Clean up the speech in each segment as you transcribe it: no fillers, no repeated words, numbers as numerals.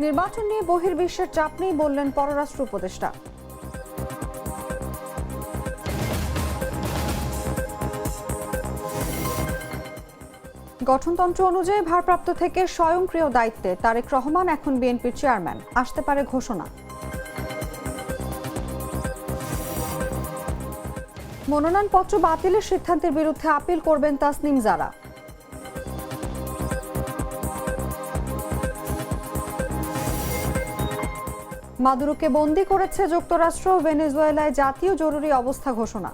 নির্বাচন নিয়ে বহির্বিশ্বের চাপ নেই বললেন পররাষ্ট্র উপদেষ্টা। গঠনতন্ত্র অনুযায়ী ভারপ্রাপ্ত থেকে স্বয়ংক্রিয় দায়িত্বে তারেক রহমান এখন বিএনপির চেয়ারম্যান, আসতে পারে ঘোষণা। মনোনয়নপত্র বাতিলের সিদ্ধান্তের বিরুদ্ধে আপিল করবেন তাসনিম জারা। মাদুরোকে বন্দী করেছে যুক্তরাষ্ট্র, ভেনেজুয়েলায় জাতীয় জরুরি অবস্থা ঘোষণা।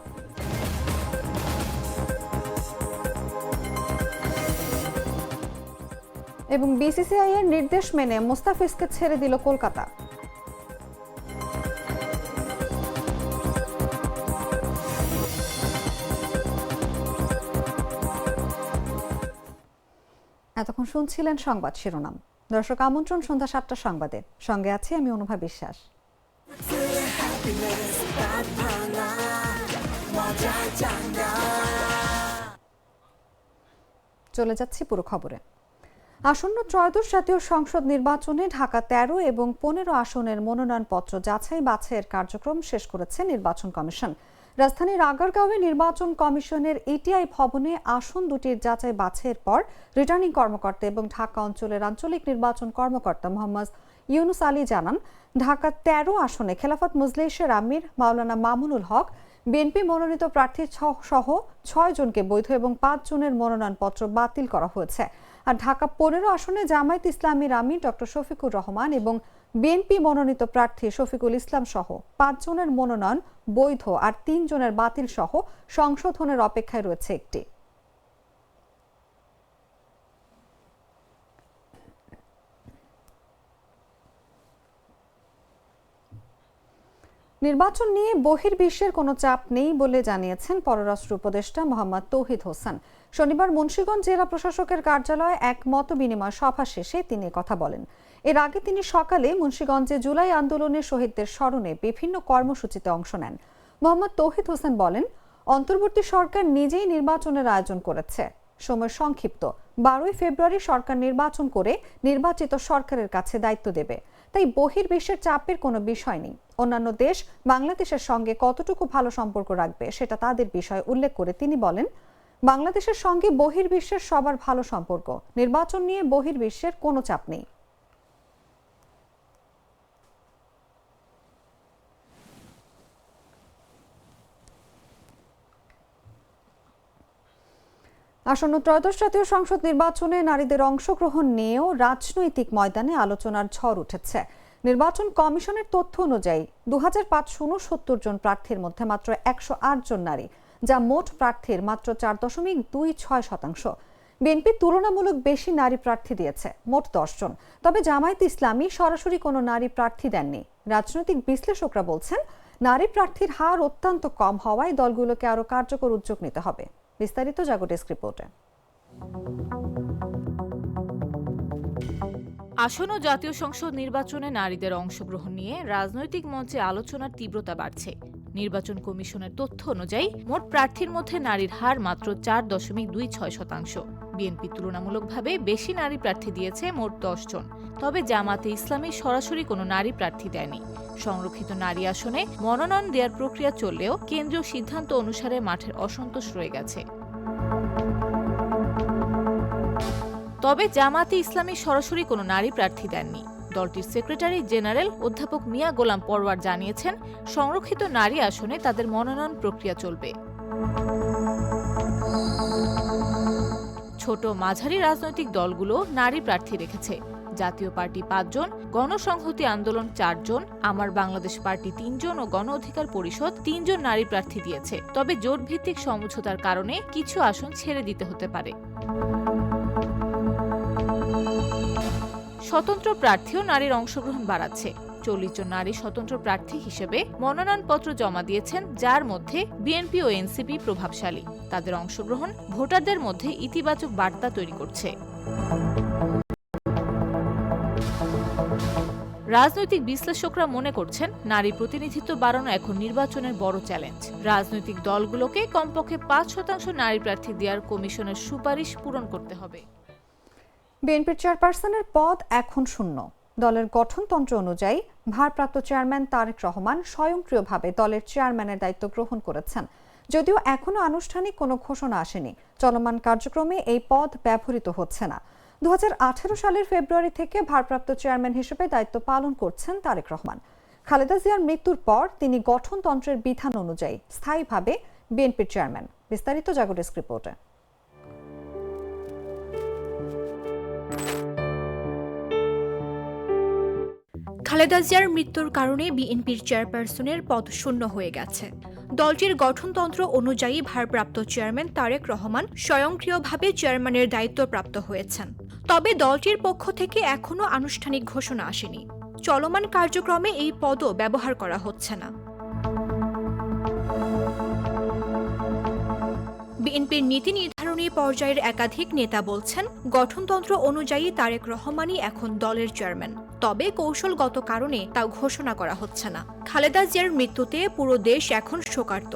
এবং বিসিসিআই এর নির্দেশ মেনে মুস্তাফিজকে ছেড়ে দিল কলকাতা। এতক্ষণ শুনছিলেন সংবাদ শিরোনাম। দর্শক, আমন্ত্রণ সন্ধ্যা ৭টার সংবাদে। সঙ্গে আছি আমি অনুভা বিশ্বাস। চলে যাচ্ছি পুরো খবরে। আসন্ন ত্রয়োদশ জাতীয় সংসদ নির্বাচনে ঢাকা ১৩ এবং ১৫ আসনের মনোনয়নপত্র যাচাই বাছাইয়ের কার্যক্রম শেষ করেছে নির্বাচন কমিশন। রাজধানীর আগারগাঁওয়ে নির্বাচন কমিশনের ইটিআই ভবনে আসন দুটির যাচাই বাছাইয়ের পর রিটার্নিং কর্মকর্তা এবং ঢাকা অঞ্চলের আঞ্চলিক নির্বাচন কর্মকর্তা মোহাম্মদ ইউনুস আলী জানান, ঢাকা ১৩ আসনে খেলাফত মজলিসের আমির মাওলানা মামুনুল হক, বিএনপি মনোনীত প্রার্থী সহ ৬ জনকে বৈধ এবং ৫ জনের মনোনয়নপত্র বাতিল করা হয়েছে। আর ঢাকা ১৫ আসনে জামায়াত ইসলামীর আমির ডক্টর শফিকুর রহমান এবং বিএনপি মনোনীত প্রার্থী শফিকুল ইসলাম সহ ৫ জনের মনোনয়ন বৈধ আর ৩ জনের বাতিল সহ সংশোধনের অপেক্ষায় রয়েছে একটি। নির্বাচন নিয়ে বহির্বিশ্বের কোনো চাপ নেই বলে জানিয়েছেন পররাষ্ট্র উপদেষ্টা মোহাম্মদ তৌহিদ হোসেন। শনিবার মুন্সিগঞ্জ জেলা প্রশাসকের কার্যালয়ে এক মতবিনিময় সভা শেষে তিনি কথা বলেন। এর আগে তিনি সকালে মুন্সিগঞ্জে জুলাই আন্দোলনের শহীদদের স্মরণে বিভিন্ন কর্মসূচিতে অংশ নেন। মোহাম্মদ তৌহিদ হোসেন বলেন, অন্তর্বর্তী সরকার নিজেই নির্বাচনের আয়োজন করেছে। সময় সংক্ষিপ্ত, ১২ই ফেব্রুয়ারি সরকার নির্বাচন করে নির্বাচিত সরকারের কাছে দায়িত্ব দেবে। তাই বহির্বিশ্বের চাপের কোনো বিষয় নেই। অন্যান্য দেশ বাংলাদেশের সঙ্গে কতটুকু ভালো সম্পর্ক রাখবে সেটা তাদের বিষয় উল্লেখ করে তিনি বলেন, বাংলাদেশের সঙ্গে বহির্বিশ্বের সবার ভালো সম্পর্ক। নির্বাচন নিয়ে বহির্বিশ্বের কোনো চাপ নেই। আসন্ন ত্রয়োদশ জাতীয় সংসদ নির্বাচনে নারীদের অংশগ্রহণ নিয়েও রাজনৈতিক ময়দানে আলোচনার ঝড় উঠেছে। নির্বাচন কমিশনের তথ্য অনুযায়ী ২৫৬৯ জন প্রার্থীর মধ্যে মাত্র ১০৮ জন নারী, যা মোট প্রার্থীর মাত্র ৪.২৬%। বিএনপি তুলনামূলক বেশি নারী প্রার্থী দিয়েছে, মোট ১০ জন। তবে জামায়াত ইসলামী সরাসরি কোনো নারী প্রার্থী দেননি। রাজনৈতিক বিশ্লেষকরা বলছেন, নারী প্রার্থীর হার অত্যন্ত কম হওয়ায় দলগুলোকে আরও কার্যকর উদ্যোগ নিতে হবে। বিস্তারিত জাগো ডেস্ক রিপোর্টে। আসন্ন জাতীয় সংসদ নির্বাচনে নারীদের অংশগ্রহণ নিয়ে রাজনৈতিক মঞ্চে আলোচনার তীব্রতা বাড়ছে। নির্বাচন কমিশনের তথ্য অনুযায়ী মোট প্রার্থীর মধ্যে নারীর হার মাত্র ৪.26%। বিএনপি তুলনামূলকভাবে বেশি নারী প্রার্থী দিয়েছে, মোট ১০ জন। তবে জামাতে ইসলামী সরাসরি কোনো নারী প্রার্থী দেয়নি। সংরক্ষিত নারী আসনে মনোনয়ন দেওয়ার প্রক্রিয়া চললেও কেন্দ্রীয় সিদ্ধান্ত অনুসারে মাঠের অসন্তোষ রয়ে গেছে। তবে জামাতে ইসলামী সরাসরি কোনো নারী প্রার্থী দেননি। দলটির সেক্রেটারি জেনারেল অধ্যাপক মিয়া গোলাম পরওয়ার জানিয়েছেন, সংরক্ষিত নারী আসনে তাদের মনোনয়ন প্রক্রিয়া চলবে। ছোট মাঝারি রাজনৈতিক দলগুলো নারী প্রার্থী রেখেছে। জাতীয় পার্টি ৫ জন, গণসংহতি আন্দোলন ৪ জন, আমার বাংলাদেশ পার্টি ৩ জন ও গণ অধিকার পরিষদ ৩ জন নারী প্রার্থী দিয়েছে। তবে জোট ভিত্তিক সমঝোতার কারণে কিছু আসন ছেড়ে দিতে হতে পারে। স্বতন্ত্র প্রার্থীও নারীর অংশগ্রহণ বাড়াচ্ছে। ৪০ জন নারী স্বতন্ত্র প্রার্থী হিসেবে মনোনয়নপত্র জমা দিয়েছেন, যার মধ্যে বিএনপি ও এনসিপি প্রভাবশালী। তাদের অংশগ্রহণ ভোটারদের মধ্যে ইতিবাচক বার্তা তৈরি করছে। রাজনৈতিক বিশ্লেষকরা মনে করছেন, নারী প্রতিনিধিত্ব বাড়ানো এখন নির্বাচনের বড় চ্যালেঞ্জ। রাজনৈতিক দলগুলোকে কমপক্ষে ৫% নারী প্রার্থী দেওয়ার কমিশনের সুপারিশ পূরণ করতে হবে। বিএনপির চেয়ারপারসনের পদ এখন শূন্য। দলের গঠনতন্ত্র অনুযায়ী ভারপ্রাপ্ত চেয়ারম্যান তারেক রহমান স্বয়ংক্রিয়ভাবে দলের চেয়ারম্যানের দায়িত্ব গ্রহণ করেছেন। যদিও এখনো আনুষ্ঠানিক কোনো ঘোষণা আসেনি, চলমান কার্যক্রমে এই পদ ব্যবহৃত হচ্ছে না। 2018 সালের ফেব্রুয়ারি থেকে ভারপ্রাপ্ত চেয়ারম্যান হিসেবে দায়িত্ব পালন করছেন তারেক রহমান। খালেদা জিয়ার মৃত্যুর পর তিনি গঠনতন্ত্রের বিধান অনুযায়ী স্থায়ীভাবে বিএনপির চেয়ারম্যান। বিস্তারিত জাগো ডেস্ক রিপোর্টে। খালেদা জিয়ার মৃত্যুর কারণে বিএনপির চেয়ারপারসনের পদ শূন্য হয়ে গেছে। দলটির গঠনতন্ত্র অনুযায়ী ভারপ্রাপ্ত চেয়ারম্যান তারেক রহমান স্বয়ংক্রিয়ভাবে চেয়ারম্যানের দায়িত্বপ্রাপ্ত হয়েছেন। তবে দলটির পক্ষ থেকে এখনো আনুষ্ঠানিক ঘোষণা আসেনি। চলমান কার্যক্রমে এই পদও ব্যবহার করা হচ্ছে না। বিএনপির নীতি নির্ধারণী পর্যায়ের একাধিক নেতা বলছেন, গঠনতন্ত্র অনুযায়ী তারেক রহমানই এখন দলের চেয়ারম্যান। তবে কৌশলগত কারণে তা ঘোষণা করা হচ্ছে না। খালেদা জিয়ার মৃত্যুতে পুরো দেশ এখন শোকার্ত।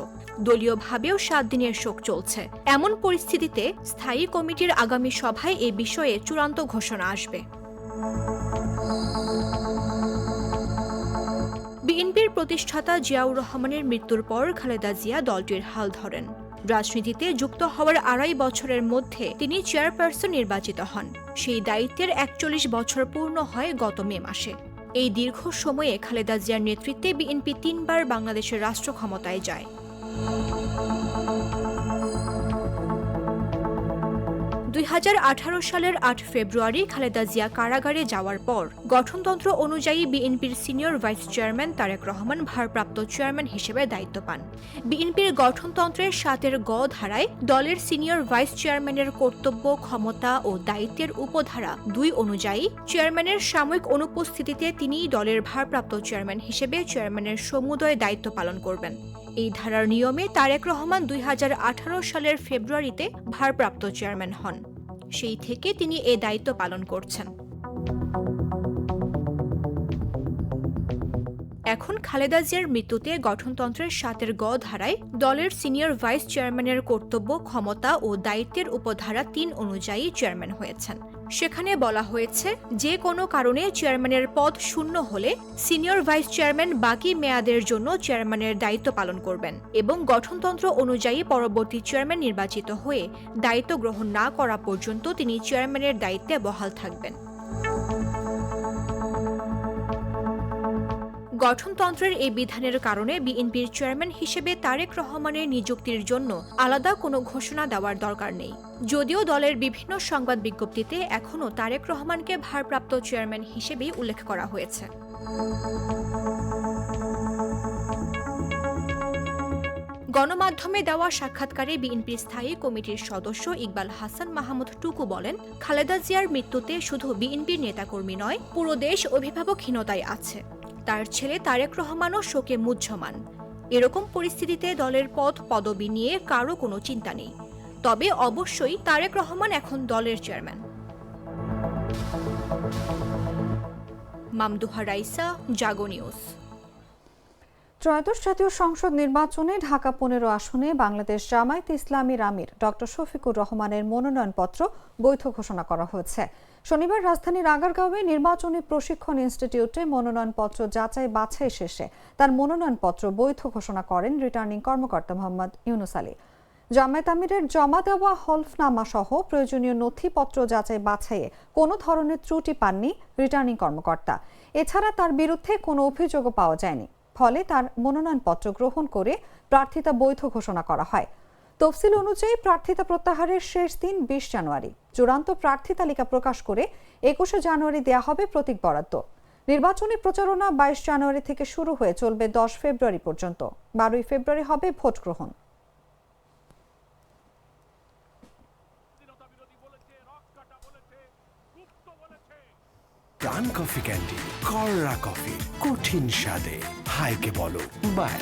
দলীয়ভাবেও 7 দিনের শোক চলছে। এমন পরিস্থিতিতে স্থায়ী কমিটির আগামী সভায় এ বিষয়ে চূড়ান্ত ঘোষণা আসবে। বিএনপির প্রতিষ্ঠাতা জিয়াউর রহমানের মৃত্যুর পর খালেদা জিয়া দলটির হাল ধরেন। রাজনীতিতে যুক্ত হওয়ার 2.5 বছরের মধ্যে তিনি চেয়ারপারসন নির্বাচিত হন। সেই দায়িত্বের 41 বছর পূর্ণ হয় গত মে মাসে। এই দীর্ঘ সময়ে খালেদা জিয়ার নেতৃত্বে বিএনপি 3 বার বাংলাদেশের রাষ্ট্র ক্ষমতায় যায়। 2018 সালের 8 ফেব্রুয়ারি খালেদা জিয়া কারাগারে যাওয়ার পর গঠনতন্ত্র অনুযায়ী বিএনপির senior vice chairman Tarique Rahman ভারপ্রাপ্ত চেয়ারম্যান হিসেবে দায়িত্ব পান। বিএনপির গঠনতন্ত্রের 7 গ ধারায় দলের সিনিয়র ভাইস চেয়ারম্যানের কর্তব্য, ক্ষমতা ও দায়িত্বের উপধারা 2 অনুযায়ী চেয়ারম্যানের সাময়িক অনুপস্থিতিতে তিনি দলের ভারপ্রাপ্ত চেয়ারম্যান হিসেবে চেয়ারম্যানের সমুদয় দায়িত্ব পালন করবেন। এই ধারার নিয়মে তারেক রহমান 2018 সালের ফেব্রুয়ারিতে ভারপ্রাপ্ত চেয়ারম্যান হন। সেই থেকে তিনি এ দায়িত্ব পালন করছেন। এখন খালেদা জিয়ার মৃত্যুতে গঠনতন্ত্রের 7 গ ধারায় দলের সিনিয়র ভাইস চেয়ারম্যানের কর্তব্য, ক্ষমতা ও দায়িত্বের উপধারা 3 অনুযায়ী চেয়ারম্যান হয়েছেন। সেখানে বলা হয়েছে, যে কোনো কারণে চেয়ারম্যানের পদ শূন্য হলে সিনিয়র ভাইস চেয়ারম্যান বাকি মেয়াদের জন্য চেয়ারম্যানের দায়িত্ব পালন করবেন এবং গঠনতন্ত্র অনুযায়ী পরবর্তী চেয়ারম্যান নির্বাচিত হয়ে দায়িত্ব গ্রহণ না করা পর্যন্ত তিনি চেয়ারম্যানের দায়িত্বে বহাল থাকবেন। গঠনতন্ত্রের এই বিধানের কারণে বিএনপির চেয়ারম্যান হিসেবে তারেক রহমানের নিযুক্তির জন্য আলাদা কোনো ঘোষণা দেওয়ার দরকার নেই। যদিও দলের বিভিন্ন সংবাদ বিজ্ঞপ্তিতে এখনও তারেক রহমানকে ভারপ্রাপ্ত চেয়ারম্যান হিসেবেই উল্লেখ করা হয়েছে। গণমাধ্যমে দেওয়া সাক্ষাৎকারে বিএনপির স্থায়ী কমিটির সদস্য ইকবাল হাসান মাহমুদ টুকু বলেন, খালেদা জিয়ার মৃত্যুতে শুধু বিএনপির নেতাকর্মী নয়, পুরো দেশ অভিভাবকহীনতায় আছে। তার ছেলে তারেক রহমানও শোকে মুহ্যমান। এরকম পরিস্থিতিতে দলের পদবি নিয়ে কারো কোনো চিন্তা নেই। তবে অবশ্যই তারেক রহমান এখন দলের চেয়ারম্যান। মামদুহা রাইসা, জাগো নিউজ। ত্রয়োদশ জাতীয় সংসদ নির্বাচনে ঢাকা 15 আসনে বাংলাদেশ জামায়াতে ইসলামীর আমির ডক্টর শফিকুর রহমানের মনোনয়নপত্র বৈধ ঘোষণা করা হয়েছে। শনিবার রাজধানীর আগারগাঁওয়ে নির্বাচনী প্রশিক্ষণ ইনস্টিটিউটে মনোনয়নপত্র যাচাই বাছাই শেষে তার মনোনয়নপত্র বৈধ ঘোষণা করেন রিটার্নিং কর্মকর্তা মোহাম্মদ ইউনুস আলী। জামায়াত আমিরের জমা দেওয়া হলফনামা সহ প্রয়োজনীয় নথিপত্র যাচাই বাছাইয়ে কোনো ধরনের ত্রুটি পাননি রিটার্নিং কর্মকর্তা। এছাড়া তার বিরুদ্ধে কোনো অভিযোগও পাওয়া যায়নি। ফলে তার মনোনয়নপত্র গ্রহণ করে প্রার্থিতা বৈধ ঘোষণা করা হয়। তফসিল অনুযায়ী প্রার্থিতা প্রত্যাহারের শেষ দিন 20 জানুয়ারি। চূড়ান্ত প্রার্থী তালিকা প্রকাশ করে 21 জানুয়ারি দেয়া হবে প্রতীক বরাদ্দ। নির্বাচনী প্রচারণা 22 জানুয়ারি থেকে শুরু হয়ে চলবে 10 ফেব্রুয়ারি পর্যন্ত। 12 ফেব্রুয়ারি হবে ভোট গ্রহণ। প্রাণ কফি ক্যান্ডি, কররা কফি, কঠিন স্বাদে, হাইকে বলো বাই।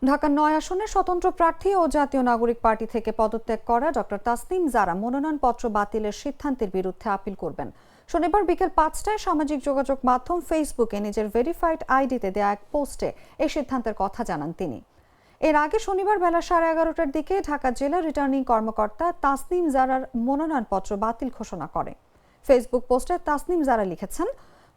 ঢাকা 9 আসনের স্বতন্ত্র প্রার্থী ও জাতীয় নাগরিক পার্টি থেকে পদত্যাগ করা ডক্টর তাসনিম জারা মনোনয়নপত্র বাতিলের সিদ্ধান্তের বিরুদ্ধে আপিল করবেন। শনিবার বিকেল 5টায় সামাজিক যোগাযোগ মাধ্যম ফেসবুকে নিজের ভেরিফাইড আইডিতে দেয়া এক পোস্টে এই সিদ্ধান্তের কথা জানান তিনি। এর আগে শনিবার বেলা 11:30টার দিকে ঢাকা জেলা রিটার্নিং কর্মকর্তা তাসনিম জারার মনোনয়নপত্র বাতিল ঘোষণা করে। ফেসবুক পোস্টে তাসনিম জারা লিখেছেন,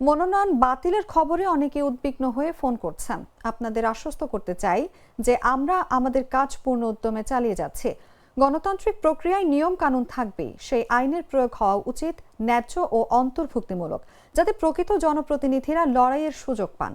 মনোনয়ন বাতিলের খবরে অনেকে উদ্বিগ্ন হয়ে ফোন করছেন। আপনাদের আশ্বস্ত করতে চাই যে আমরা আমাদের কাজ পূর্ণ উদ্যমে চালিয়ে যাচ্ছি। গণতান্ত্রিক প্রক্রিয়ায় নিয়ম কানুন থাকবেই, সেই আইনের প্রয়োগ হওয়া উচিত ন্যায্য ও অন্তর্ভুক্তিমূলক, যাতে প্রকৃত জনপ্রতিনিধিরা লড়াইয়ের সুযোগ পান।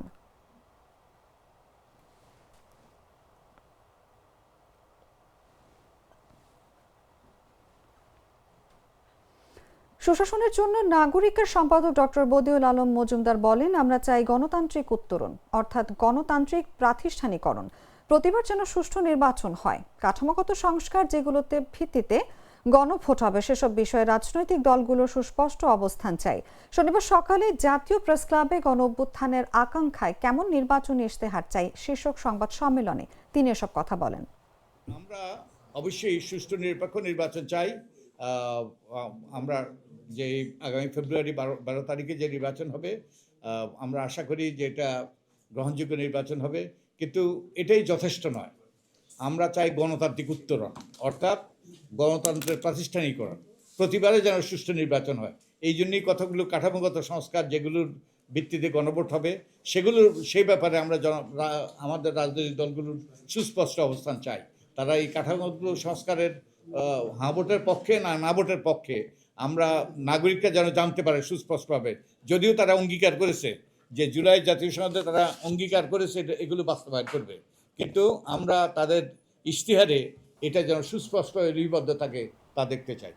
সুশাসনের জন্য নাগরিকের সম্পাদক ডক্টর বদিউল আলম মজুমদার বলেন, আমরা চাই গণতান্ত্রিক উত্তরণ, অর্থাৎ গণতান্ত্রিক প্রাতিষ্ঠানিকরণ। প্রতিবার যেন সুষ্ঠু নির্বাচন হয়, কাঠামোগত সংস্কার যেগুলোতে ভিত্তিতে গণভোট হবে সেসব বিষয়ে রাজনৈতিক দলগুলোর সুস্পষ্ট অবস্থান চাই। শনিবার সকালে জাতীয় প্রেস ক্লাবে গণ অভ্যুত্থানের আকাঙ্ক্ষায় কেমন নির্বাচনী ইশতেহার চাই শীর্ষক সংবাদ সম্মেলনে তিনি এসব কথা বলেন। আমরা অবশ্যই সুষ্ঠু নিরপেক্ষ নির্বাচন চাই। আমরা যে আগামী ফেব্রুয়ারি 12 তারিখে যে নির্বাচন হবে, আমরা আশা করি যে এটা গ্রহণযোগ্য নির্বাচন হবে, কিন্তু এটাই যথেষ্ট নয়। আমরা চাই গণতান্ত্রিক উত্তরণ, অর্থাৎ গণতন্ত্রের প্রাতিষ্ঠানিকরণ। প্রতিবারে যেন সুষ্ঠু নির্বাচন হয়। এই জন্যই কথাগুলো কাঠামোগত সংস্কার যেগুলোর ভিত্তিতে গণভোট হবে সেই ব্যাপারে আমরা আমাদের রাজনৈতিক দলগুলোর সুস্পষ্ট অবস্থান চাই। তারা এই কাঠামোগত সংস্কারের হ্যাঁ ভোটের পক্ষে না ভোটের পক্ষে আমরা নাগরিকরা যেন জানতে পারে সুস্পষ্টভাবে। যদিও তারা অঙ্গীকার করেছে যে জুলাই জাতীয় সনদে তারা অঙ্গীকার করেছে এগুলো বাস্তবায়ন করবে, কিন্তু আমরা তাদের ইশতেহারে এটা যেন সুস্পষ্ট লিপিবদ্ধ থাকে তা দেখতে চাই।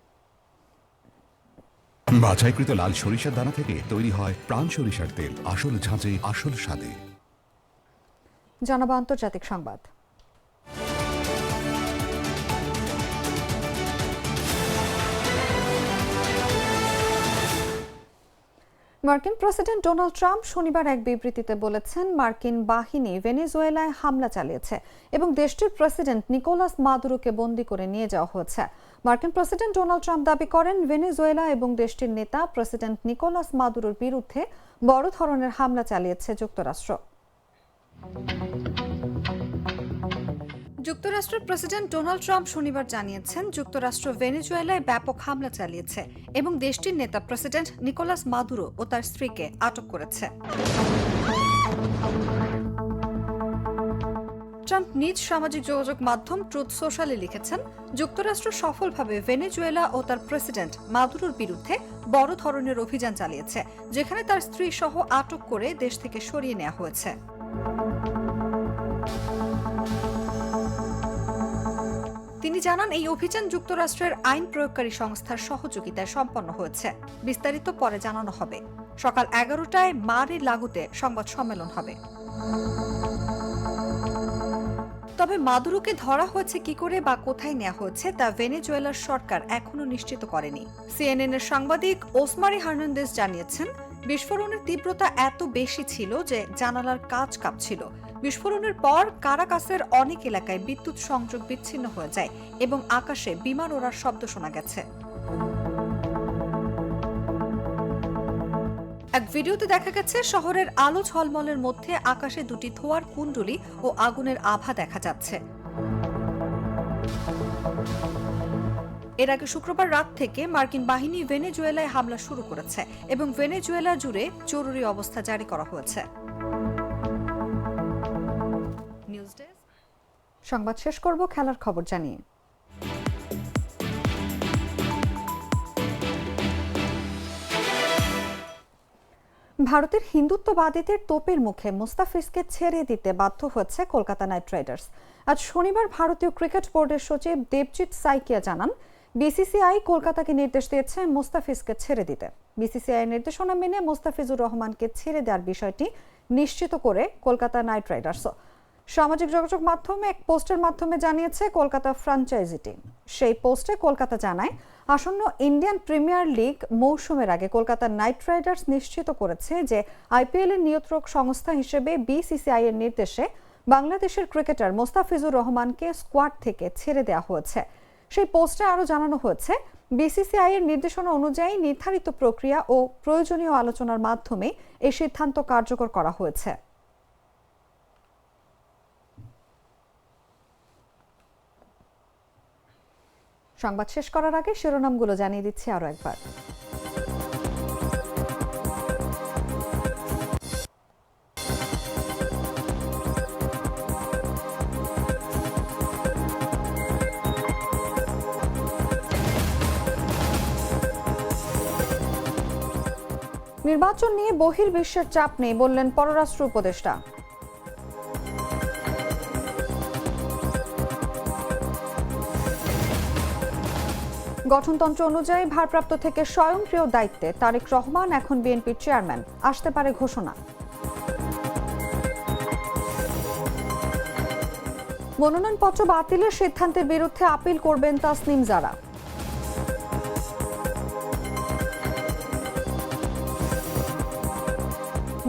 বাছাইকৃত লাল সরিষার দানা থেকে তৈরি হয় প্রাণ সরিষার তেল, আসল ঝাঁঝে আসল স্বাদে। জানাবো আন্তর্জাতিক সংবাদ। মার্কিন প্রেসিডেন্ট ডোনাল্ড ট্রাম্প শনিবার এক বিবৃতিতে বলেছেন, মার্কিন বাহিনী ভেনেজুয়েলায় হামলা চালিয়েছে এবং দেশটির প্রেসিডেন্ট নিকোলাস মাদুরোকে বন্দী করে নিয়ে যাওয়া হয়েছে। মার্কিন প্রেসিডেন্ট ডোনাল্ড ট্রাম্প দাবি করেন, ভেনেজুয়েলা এবং দেশটির নেতা প্রেসিডেন্ট নিকোলাস মাদুরোর বিরুদ্ধে বড় ধরনের হামলা চালিয়েছে যুক্তরাষ্ট্র। যুক্তরাষ্ট্রের প্রেসিডেন্ট ডোনাল্ড ট্রাম্প শনিবার জানিয়েছেন, যুক্তরাষ্ট্র ভেনেজুয়েলায় ব্যাপক হামলা চালিয়েছে এবং দেশটির নেতা প্রেসিডেন্ট নিকোলাস মাদুরো ও তার স্ত্রীকে আটক করেছে। ট্রাম্প নিজ সামাজিক যোগাযোগ মাধ্যম ট্রুথ সোশ্যালে লিখেছেন, যুক্তরাষ্ট্র সফলভাবে ভেনেজুয়েলা ও তার প্রেসিডেন্ট মাদুরোর বিরুদ্ধে বড় ধরনের অভিযান চালিয়েছে, যেখানে তার স্ত্রী সহ আটক করে দেশ থেকে সরিয়ে নেওয়া হয়েছে। তিনি জানান, এই অভিযান যুক্তরাষ্ট্রের আইন প্রয়োগকারী সংস্থার সহযোগিতায় সম্পন্ন হয়েছে। বিস্তারিত পরে জানানো হবে। সকাল 11টায় মারে লাগুতে সংবাদ সম্মেলন হবে। তবে মাদুরোকে ধরা হয়েছে কি করে বা কোথায় নেওয়া হয়েছে তা ভেনেজুয়েলার সরকার এখনো নিশ্চিত করেনি। সিএনএন এর সাংবাদিক ওসমারি হার্নান্দেজ জানিয়েছেন, বিস্ফোরণের তীব্রতা এত বেশি ছিল যে জানালার কাঁচ কাঁপছিল। বিস্ফোরণের পর কারাকাসের অনেক এলাকায় বিদ্যুৎ সংযোগ বিচ্ছিন্ন হয়ে যায় এবং আকাশে বিমান ওড়ার শব্দ শোনা গেছে। এক ভিডিওতে দেখা গেছে, শহরের আলো ঝলমলের মধ্যে আকাশে দুটি ধোঁয়ার কুণ্ডলী ও আগুনের আভা দেখা যাচ্ছে। এর আগে শুক্রবার রাত থেকে মার্কিন বাহিনী ভেনেজুয়েলায় হামলা শুরু করেছে এবং ভেনেজুয়েলা জুড়ে জরুরি অবস্থা জারি করা হয়েছে। সংবাদ শেষ করব খেলার খবর জানিয়ে। ভারতের হিন্দুত্ববাদীদের তোপের মুখে মুস্তাফিজকে ছেড়ে দিতে বাধ্য হচ্ছে কলকাতা নাইট রাইডার্স। আজ শনিবার ভারতীয় ক্রিকেট বোর্ডের সচিব দেবজিৎ সাইকিয়া জানান, বিসিসিআই কলকাতাকে নির্দেশ দিয়েছে মুস্তাফিজকে ছেড়ে দিতে। বিসিসিআই নির্দেশনা মেনে মুস্তাফিজুর রহমানকে ছেড়ে দেওয়ার বিষয়টি নিশ্চিত করে কলকাতা নাইট রাইডার্সও সামাজিক যোগাযোগ মাধ্যমে এক পোস্টের মাধ্যমে জানিয়েছে কলকাতা ফ্র্যাঞ্চাইজিটি। সেই পোস্টে কলকাতা জানায়, আসন্ন ইন্ডিয়ান প্রিমিয়ার লিগ মৌসুমের আগে কলকাতা নাইট রাইডার্স নিশ্চিত করেছে যে আইপিএল এর নিয়ন্ত্রক সংস্থা হিসেবে বিসিসিআই এর নির্দেশে বাংলাদেশের ক্রিকেটার মুস্তাফিজুর রহমানকে স্কোয়াড থেকে ছেড়ে দেওয়া হয়েছে। সেই পোস্টে আরও জানানো হয়েছে, বিসিসিআই এর নির্দেশনা অনুযায়ী নির্ধারিত প্রক্রিয়া ও প্রয়োজনীয় আলোচনার মাধ্যমে এই সিদ্ধান্ত কার্যকর করা হয়েছে। সংবাদ শেষ করার আগে শিরোনামগুলো জানিয়ে দিচ্ছি আরও একবার। নির্বাচন নিয়ে বহির্বিশ্বের চাপ নেই বললেন পররাষ্ট্র উপদেষ্টা। গঠনতন্ত্র অনুযায়ী ভারপ্রাপ্ত থেকে স্বয়ংক্রিয় দায়িত্বে তারেক রহমান এখন বিএনপির চেয়ারম্যান, আসতে পারে ঘোষণা। মনোনয়নপত্র বাতিলের সিদ্ধান্তের বিরুদ্ধে আপিল করবেন তাসনিম জারা।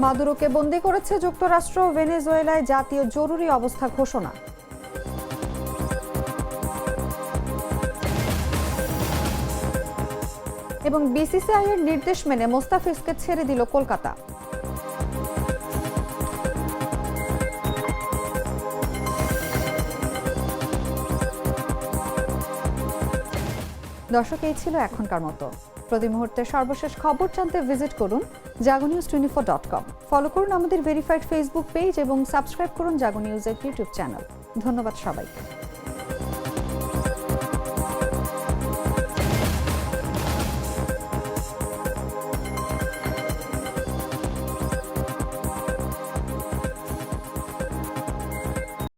মাদুরোকে বন্দী করেছে যুক্তরাষ্ট্র, ভেনেজুয়েলায় জাতীয় জরুরি অবস্থা ঘোষণা। এবং বিসিসিআই এর নির্দেশ মেনে মোস্তাফিজকে ছেড়ে দিল কলকাতা। দর্শক, এই ছিল এখনকার মতো। প্রতি মুহূর্তে সর্বশেষ খবর জানতে ভিজিট করুন jagonews24.com। ফলো করুন আমাদের ভেরিফাইড ফেসবুক পেজ এবং সাবস্ক্রাইব করুন জাগো নিউজের ইউটিউব চ্যানেল। ধন্যবাদ সবাইকে।